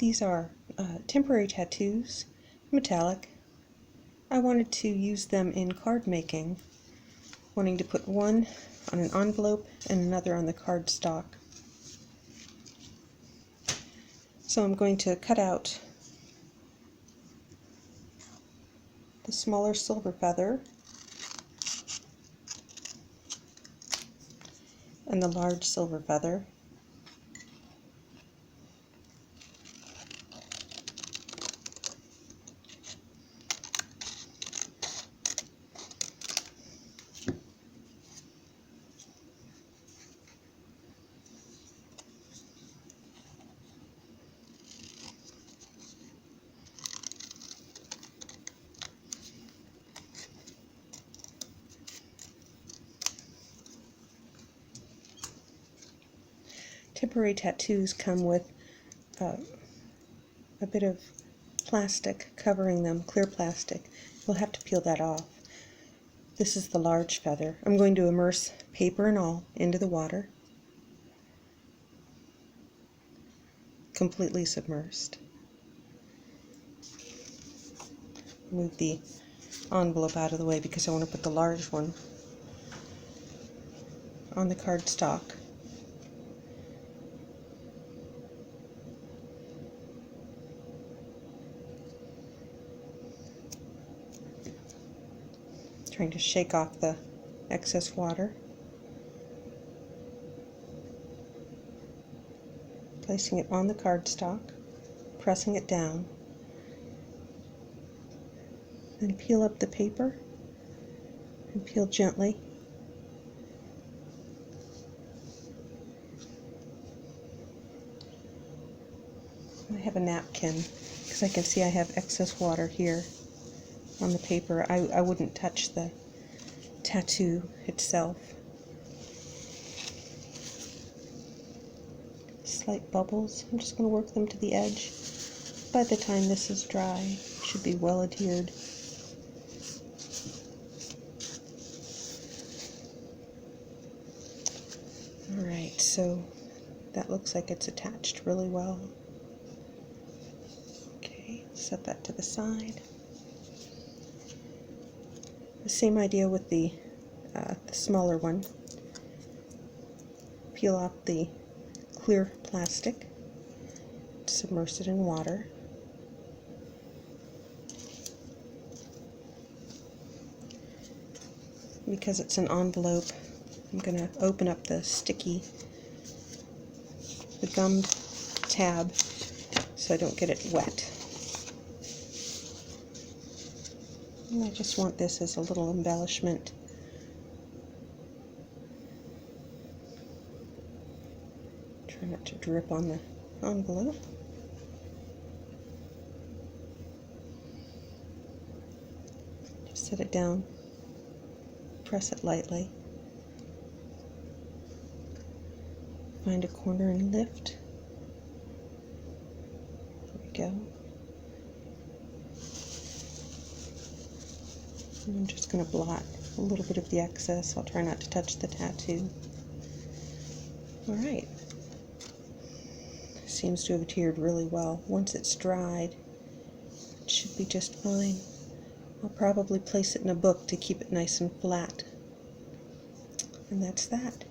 These are temporary tattoos, metallic. I wanted to use them in card making, wanting to put one on an envelope and another on the cardstock. So I'm going to cut out the smaller silver feather and the large silver feather. Temporary tattoos come with a bit of plastic covering them, clear plastic. You'll have to peel that off. This is the large feather. I'm going to immerse paper and all into the water, completely submersed. Move the envelope out of the way because I want to put the large one on the cardstock. Trying to shake off the excess water. Placing it on the cardstock, pressing it down. Then peel up the paper and peel gently. I have a napkin because I can see I have excess water here on the paper. I wouldn't touch the tattoo itself. Slight bubbles. I'm just going to work them to the edge. By the time this is dry, it should be well adhered. Alright, so that looks like it's attached really well. Okay, set that to the side. The same idea with the smaller one. Peel off the clear plastic, submerge it in water. Because it's an envelope, I'm going to open up the gummed tab so I don't get it wet. And I just want this as a little embellishment. Try not to drip on the envelope. Just set it down, press it lightly. Find a corner and lift. There we go. And I'm just going to blot a little bit of the excess. I'll try not to touch the tattoo. Alright. Seems to have adhered really well. Once it's dried, it should be just fine. I'll probably place it in a book to keep it nice and flat. And that's that.